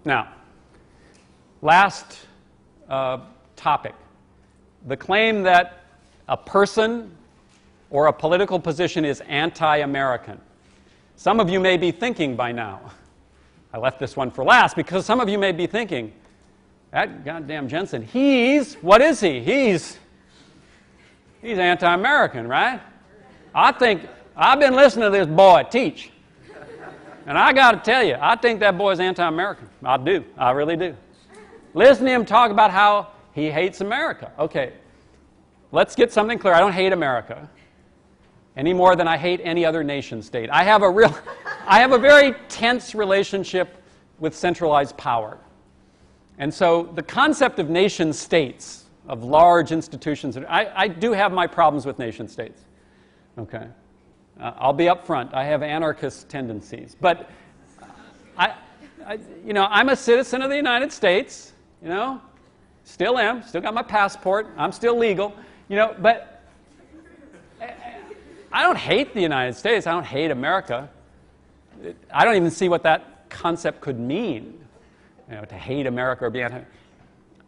Now, last topic. The claim that a person or a political position is anti-American. Some of you may be thinking by now, I left this one for last because some of you may be thinking, that goddamn Jensen, what is he? He's anti-American, right? I think, I've been listening to this boy teach. And I got to tell you, I think that boy's anti-American. I do. I really do. Listen to him talk about how he hates America. Okay, let's get something clear. I don't hate America any more than I hate any other nation state. I have a very tense relationship with centralized power. And so the concept of nation states, of large institutions, I do have my problems with nation states. Okay. I'll be up front. I have anarchist tendencies. But I'm a citizen of the United States, still am, still got my passport, I'm still legal, but I don't hate the United States, I don't hate America. I don't even see what that concept could mean, to hate America or be anti.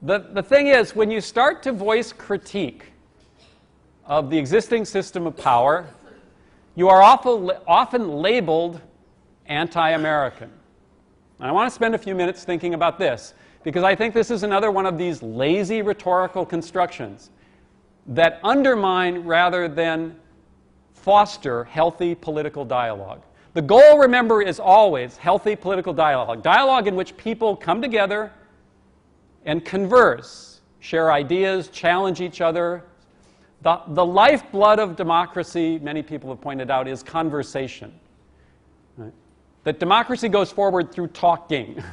The thing is, when you start to voice critique of the existing system of power, you are often labeled anti-American. And I want to spend a few minutes thinking about this, because I think this is another one of these lazy rhetorical constructions that undermine rather than foster healthy political dialogue. The goal, remember, is always healthy political dialogue. Dialogue in which people come together and converse, share ideas, challenge each other. The lifeblood of democracy, many people have pointed out, is conversation. Right? That democracy goes forward through talking.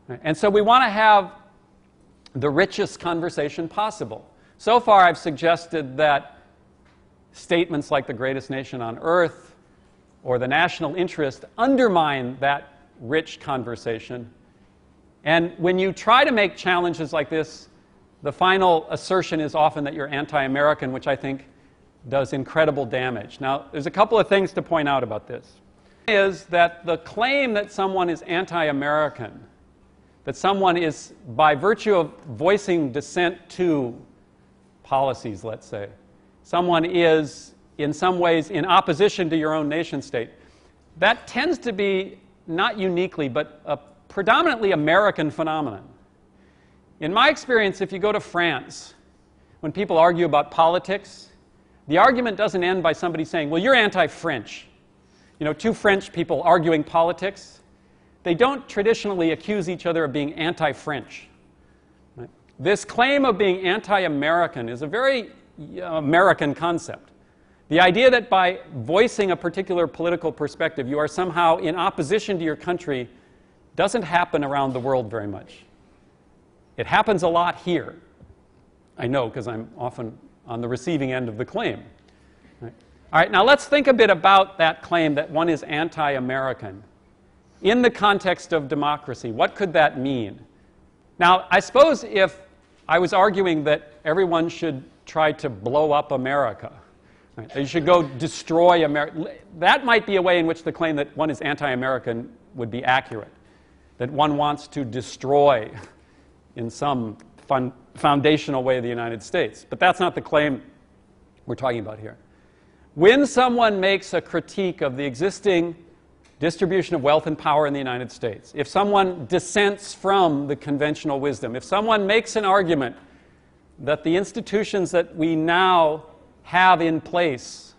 Right? And so we want to have the richest conversation possible. So far I've suggested that statements like the greatest nation on earth or the national interest undermine that rich conversation. And when you try to make challenges like this, the final assertion is often that you're anti-American, which I think does incredible damage. Now, there's a couple of things to point out about this. One is that the claim that someone is anti-American, that someone is, by virtue of voicing dissent to policies, let's say, someone is in some ways in opposition to your own nation state, that tends to be not uniquely, but a predominantly American phenomenon. In my experience, if you go to France, when people argue about politics, the argument doesn't end by somebody saying, well, you're anti-French. Two French people arguing politics, they don't traditionally accuse each other of being anti-French. Right? This claim of being anti-American is a very American concept. The idea that by voicing a particular political perspective, you are somehow in opposition to your country doesn't happen around the world very much. It happens a lot here. I know, because I'm often on the receiving end of the claim. Right? All right, now let's think a bit about that claim that one is anti-American. In the context of democracy, what could that mean? Now, I suppose if I was arguing that everyone should try to blow up America, right, that you should go destroy America, that might be a way in which the claim that one is anti-American would be accurate. That one wants to destroy in some foundational way the United States. But that's not the claim we're talking about here. When someone makes a critique of the existing distribution of wealth and power in the United States, if someone dissents from the conventional wisdom, if someone makes an argument that the institutions that we now have in place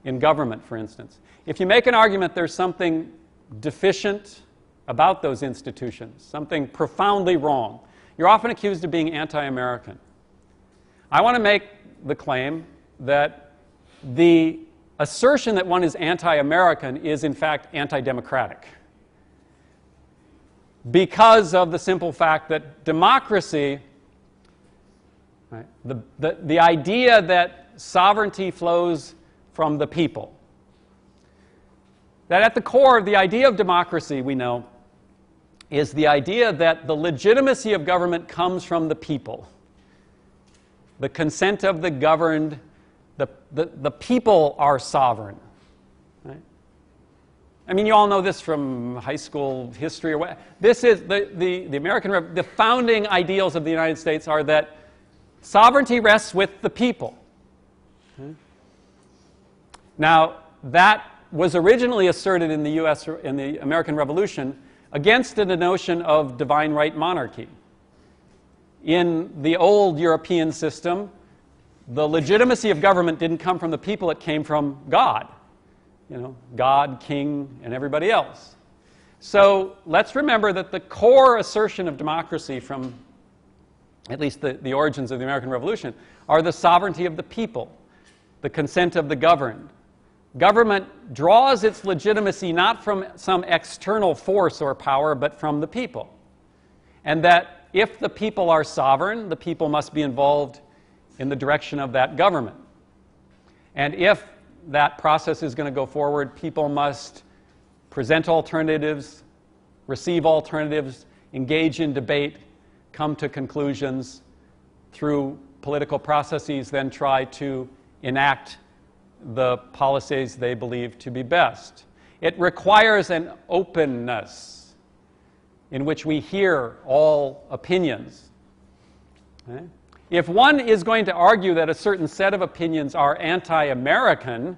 in government, for instance, if you make an argument there's something deficient about those institutions, something profoundly wrong, you're often accused of being anti-American. I want to make the claim that the assertion that one is anti-American is in fact anti-democratic, because of the simple fact that democracy, right, the idea that sovereignty flows from the people, that at the core of the idea of democracy, we know, is the idea that the legitimacy of government comes from the people. The consent of the governed, the people are sovereign. Right? I mean, you all know this from high school history or what. This is the founding ideals of the United States are that sovereignty rests with the people. Okay. Now, that was originally asserted in the U.S. in the American Revolution against the notion of divine right monarchy. In the old European system, the legitimacy of government didn't come from the people, it came from God. You know, God, king, and everybody else. So let's remember that the core assertion of democracy from at least the origins of the American Revolution are the sovereignty of the people, the consent of the governed. Government draws its legitimacy not from some external force or power, but from the people. And that if the people are sovereign, the people must be involved in the direction of that government. And if that process is going to go forward, people must present alternatives, receive alternatives, engage in debate, come to conclusions through political processes, then try to enact the policies they believe to be best. It requires an openness in which we hear all opinions. Okay? If one is going to argue that a certain set of opinions are anti-American,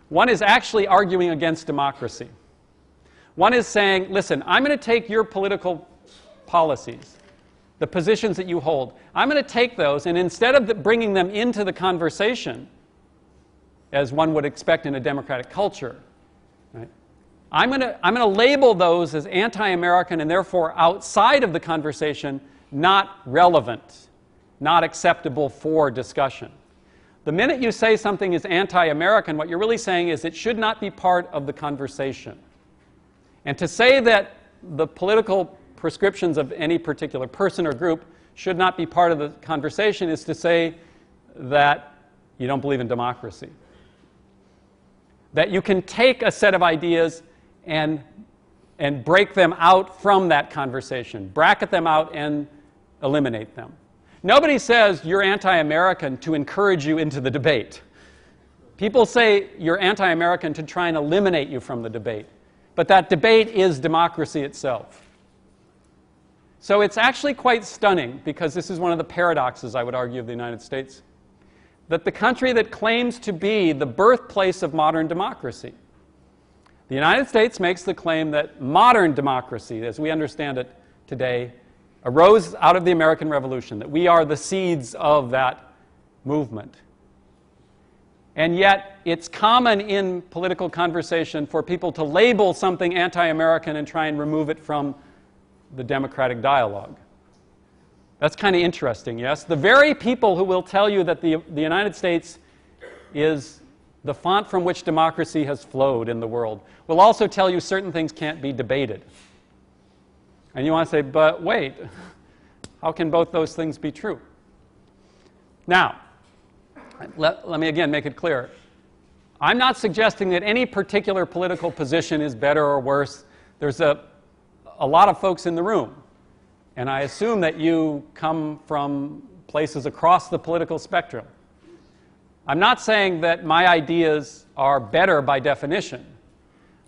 one is actually arguing against democracy. One is saying, listen, I'm going to take your political policies, the positions that you hold, I'm going to take those, and instead of bringing them into the conversation, as one would expect in a democratic culture, right, I'm going to label those as anti-American and therefore outside of the conversation, not relevant, not acceptable for discussion. The minute you say something is anti-American, what you're really saying is it should not be part of the conversation. And to say that the political prescriptions of any particular person or group should not be part of the conversation is to say that you don't believe in democracy. That you can take a set of ideas and break them out from that conversation, bracket them out and eliminate them. Nobody says you're anti-American to encourage you into the debate. People say you're anti-American to try and eliminate you from the debate. But that debate is democracy itself. So it's actually quite stunning, because this is one of the paradoxes, I would argue, of the United States, that the country that claims to be the birthplace of modern democracy, the United States makes the claim that modern democracy, as we understand it today, arose out of the American Revolution, that we are the seeds of that movement. And yet, it's common in political conversation for people to label something anti-American and try and remove it from the democratic dialogue. That's kind of interesting, yes? The very people who will tell you that the United States is the font from which democracy has flowed in the world will also tell you certain things can't be debated. And you want to say, but wait, how can both those things be true? Now, let me again make it clear. I'm not suggesting that any particular political position is better or worse. There's a lot of folks in the room, and I assume that you come from places across the political spectrum. I'm not saying that my ideas are better by definition.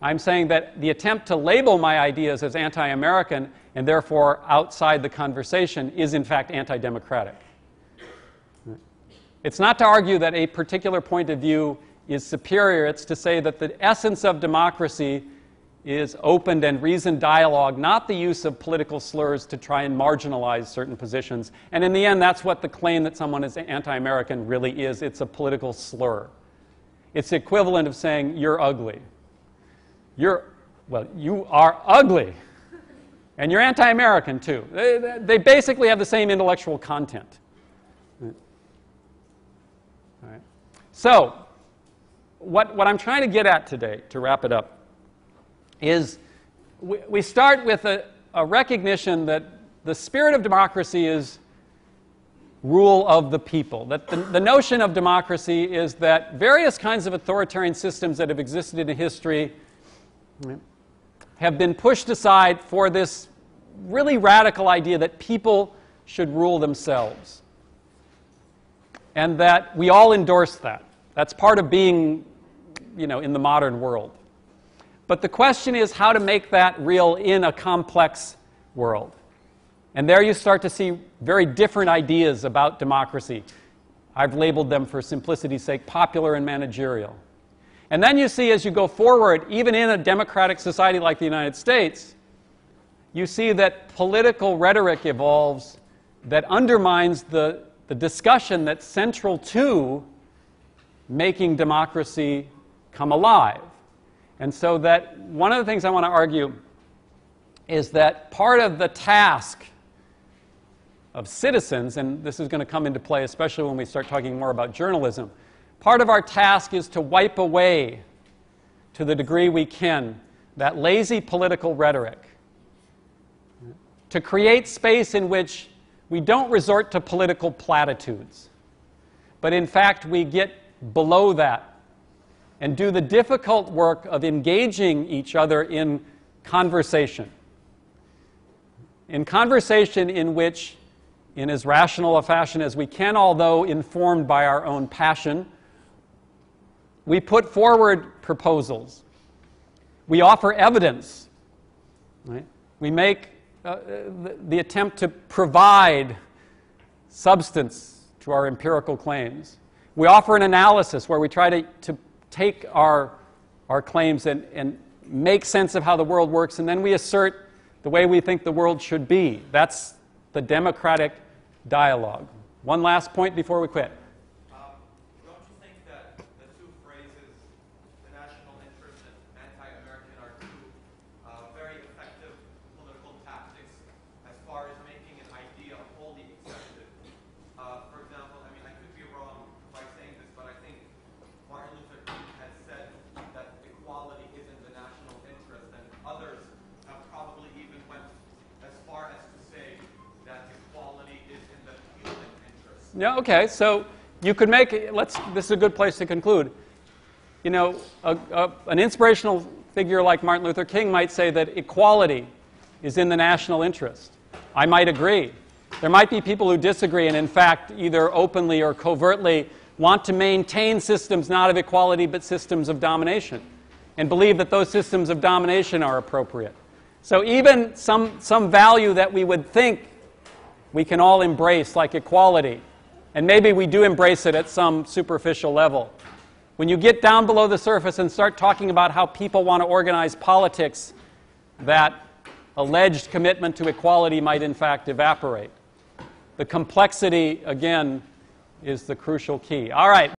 I'm saying that the attempt to label my ideas as anti-American and therefore outside the conversation is in fact anti-democratic. It's not to argue that a particular point of view is superior. It's to say that the essence of democracy is open and reasoned dialogue, not the use of political slurs to try and marginalize certain positions. And in the end, that's what the claim that someone is anti-American really is. It's a political slur. It's the equivalent of saying, you're ugly. Well, you are ugly. And you're anti-American, too. They basically have the same intellectual content. All right. So, what I'm trying to get at today, to wrap it up, is we start with a recognition that the spirit of democracy is rule of the people. That the notion of democracy is that various kinds of authoritarian systems that have existed in history have been pushed aside for this really radical idea that people should rule themselves. And that we all endorse that. That's part of being, in the modern world. But the question is how to make that real in a complex world. And there you start to see very different ideas about democracy. I've labeled them, for simplicity's sake, popular and managerial. And then you see, as you go forward, even in a democratic society like the United States, you see that political rhetoric evolves that undermines the discussion that's central to making democracy come alive. And so that one of the things I want to argue is that part of the task of citizens, and this is going to come into play especially when we start talking more about journalism, part of our task is to wipe away, to the degree we can, that lazy political rhetoric, to create space in which we don't resort to political platitudes, but in fact we get below that and do the difficult work of engaging each other in conversation. In conversation in which, in as rational a fashion as we can, although informed by our own passion, we put forward proposals. We offer evidence. Right? We make the attempt to provide substance to our empirical claims. We offer an analysis where we try to take our claims and make sense of how the world works, and then we assert the way we think the world should be. That's the democratic dialogue. One last point before we quit. Don't you think that the two phrases, the national interest and anti-American, are two very effective political tactics as far as making an idea wholly accepted? For example, I mean, I could be wrong by saying this, but I think Martin Luther King has said that equality is in the national interest, and others have probably even went as far as to say that equality is in the human interest. Yeah, okay, so you could make, this is a good place to conclude. You know, an inspirational figure like Martin Luther King might say that equality is in the national interest. I might agree. There might be people who disagree and in fact either openly or covertly want to maintain systems not of equality but systems of domination and believe that those systems of domination are appropriate. So even some value that we would think we can all embrace, like equality, and maybe we do embrace it at some superficial level. When you get down below the surface and start talking about how people want to organize politics, that alleged commitment to equality might in fact evaporate. The complexity, again, is the crucial key. All right.